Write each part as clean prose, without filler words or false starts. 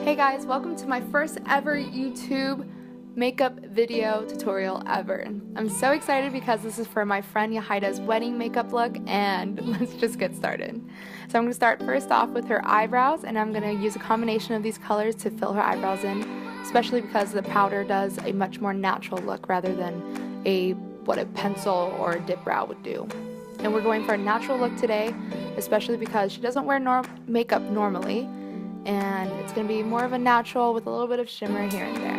Hey guys, welcome to my first ever YouTube makeup video tutorial ever. I'm so excited because this is for my friend Yahida's wedding makeup look, and let's just get started. So I'm going to start first off with her eyebrows, and I'm going to use a combination of these colors to fill her eyebrows in, especially because the powder does a much more natural look rather than what a pencil or a dip brow would do. And we're going for a natural look today, especially because she doesn't wear makeup normally, and it's going to be more of a natural with a little bit of shimmer here and there.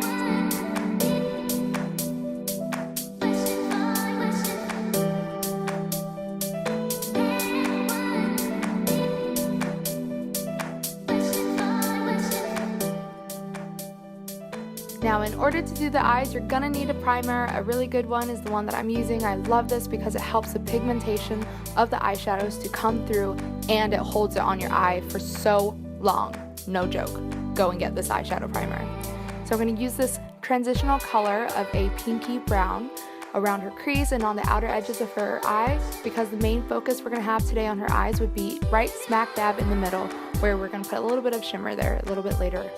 Now, in order to do the eyes, you're gonna need a primer. A really good one is the one that I'm using. I love this because it helps the pigmentation of the eyeshadows to come through, and it holds it on your eye for so long. No joke. Go and get this eyeshadow primer. So I'm gonna use this transitional color of a pinky brown around her crease and on the outer edges of her eye, because the main focus we're gonna have today on her eyes would be right smack dab in the middle, where we're gonna put a little bit of shimmer there a little bit later.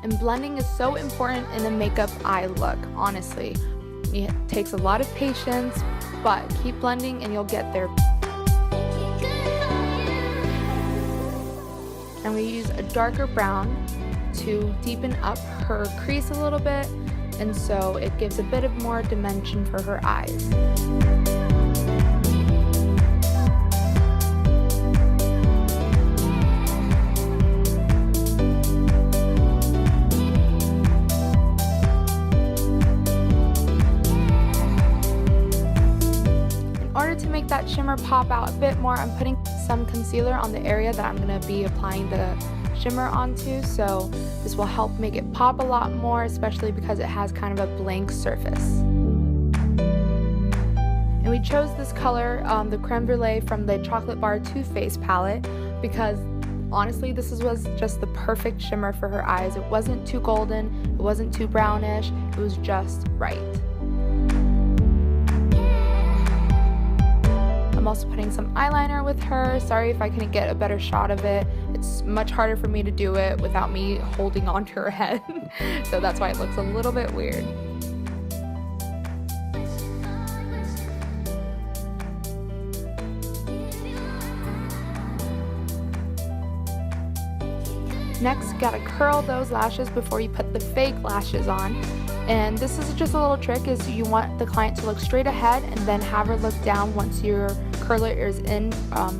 And blending is so important in a makeup eye look, honestly. It takes a lot of patience, but keep blending and you'll get there. And we use a darker brown to deepen up her crease a little bit, and so it gives a bit of more dimension for her eyes. To make that shimmer pop out a bit more, I'm putting some concealer on the area that I'm going to be applying the shimmer onto, so this will help make it pop a lot more, especially because it has kind of a blank surface. And we chose this color, the Creme Brulee from the Chocolate Bar Too Faced palette, because honestly this was just the perfect shimmer for her eyes. It wasn't too golden, it wasn't too brownish, it was just right. I'm also putting some eyeliner with her. Sorry if I couldn't get a better shot of it. It's much harder for me to do it without me holding onto her head. So that's why it looks a little bit weird. Next, gotta curl those lashes before you put the fake lashes on. And this is just a little trick, is you want the client to look straight ahead and then have her look down once your curler is in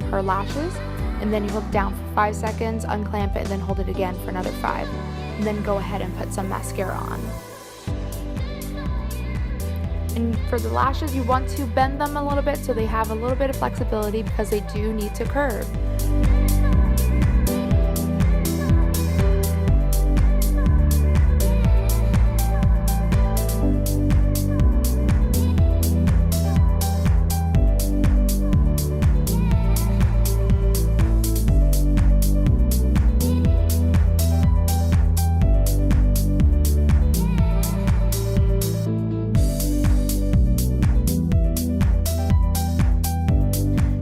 her lashes, and then you look down for 5 seconds, unclamp it, and then hold it again for another 5, and then go ahead and put some mascara on. And for the lashes, you want to bend them a little bit so they have a little bit of flexibility, because they do need to curve.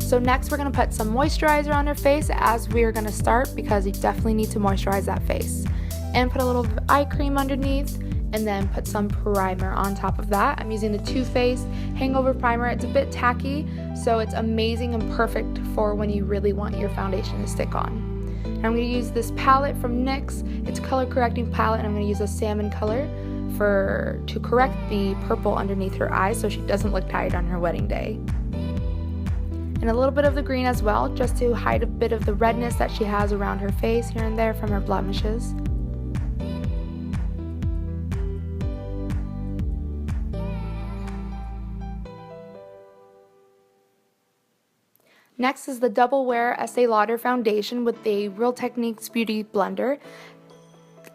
So next we're going to put some moisturizer on her face, as we're going to start, because you definitely need to moisturize that face. And put a little bit of eye cream underneath, and then put some primer on top of that. I'm using the Too Faced Hangover Primer. It's a bit tacky, so it's amazing and perfect for when you really want your foundation to stick on. And I'm going to use this palette from NYX. It's a color correcting palette, and I'm going to use a salmon color to correct the purple underneath her eyes so she doesn't look tired on her wedding day. And a little bit of the green as well, just to hide a bit of the redness that she has around her face here and there from her blemishes. Next is the Double Wear Estee Lauder foundation with the Real Techniques Beauty Blender.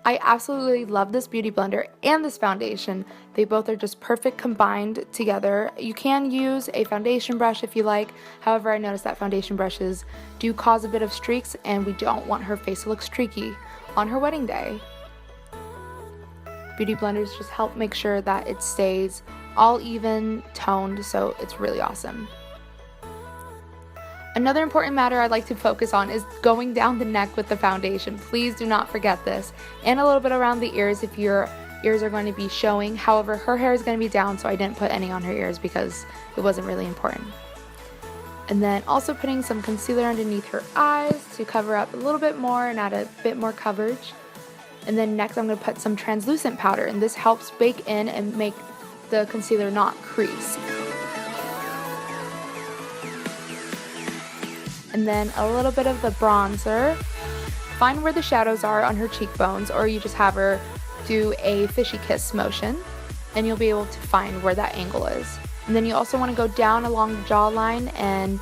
I absolutely love this beauty blender and this foundation. They both are just perfect combined together. You can use a foundation brush if you like. However, I noticed that foundation brushes do cause a bit of streaks, and we don't want her face to look streaky on her wedding day. Beauty blenders just help make sure that it stays all even toned, so it's really awesome. Another important matter I'd like to focus on is going down the neck with the foundation. Please do not forget this. And a little bit around the ears if your ears are going to be showing. However, her hair is going to be down, so I didn't put any on her ears because it wasn't really important. And then also putting some concealer underneath her eyes to cover up a little bit more and add a bit more coverage. And then next I'm going to put some translucent powder, and this helps bake in and make the concealer not crease. And then a little bit of the bronzer. Find where the shadows are on her cheekbones, or you just have her do a fishy kiss motion and you'll be able to find where that angle is. And then you also want to go down along the jawline and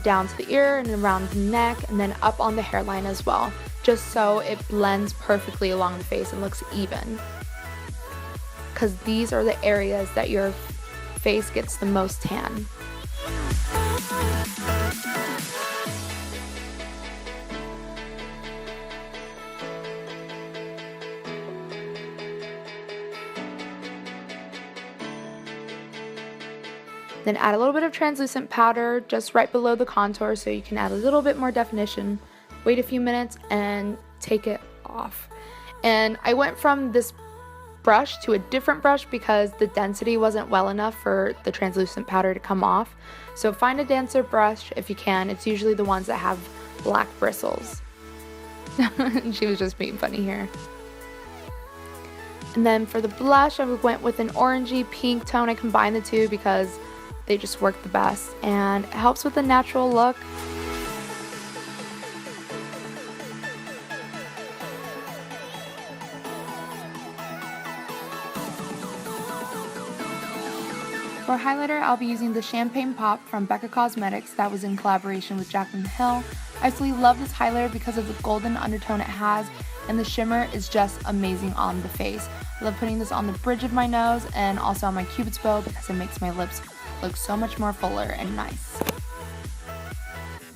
down to the ear and around the neck and then up on the hairline as well, just so it blends perfectly along the face and looks even. Because these are the areas that your face gets the most tan. Then add a little bit of translucent powder just right below the contour so you can add a little bit more definition. Wait a few minutes and take it off. And I went from this brush to a different brush because the density wasn't well enough for the translucent powder to come off. So find a denser brush if you can. It's usually the ones that have black bristles. She was just being funny here. And then for the blush, I went with an orangey pink tone. I combined the two because they just work the best and it helps with the natural look. For highlighter, I'll be using the Champagne Pop from Becca Cosmetics that was in collaboration with Jaclyn Hill. I absolutely love this highlighter because of the golden undertone it has, and the shimmer is just amazing on the face. I love putting this on the bridge of my nose and also on my cupid's bow because it makes my lips look so much more fuller and nice.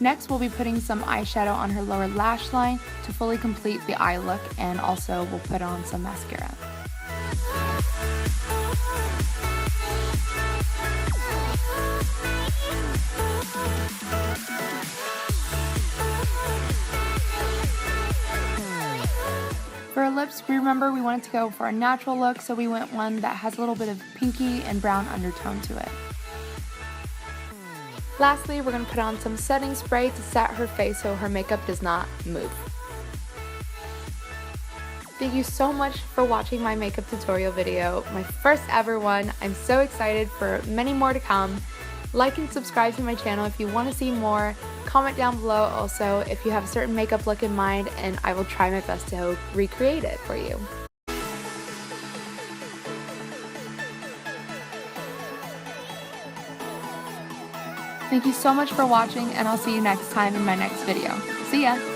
Next, we'll be putting some eyeshadow on her lower lash line to fully complete the eye look, and also we'll put on some mascara. For our lips, remember we wanted to go for a natural look, so we went one that has a little bit of pinky and brown undertone to it. Lastly, we're going to put on some setting spray to set her face so her makeup does not move. Thank you so much for watching my makeup tutorial video, my first ever one. I'm so excited for many more to come. Like and subscribe to my channel if you want to see more. Comment down below also if you have a certain makeup look in mind, and I will try my best to recreate it for you. Thank you so much for watching, and I'll see you next time in my next video. See ya!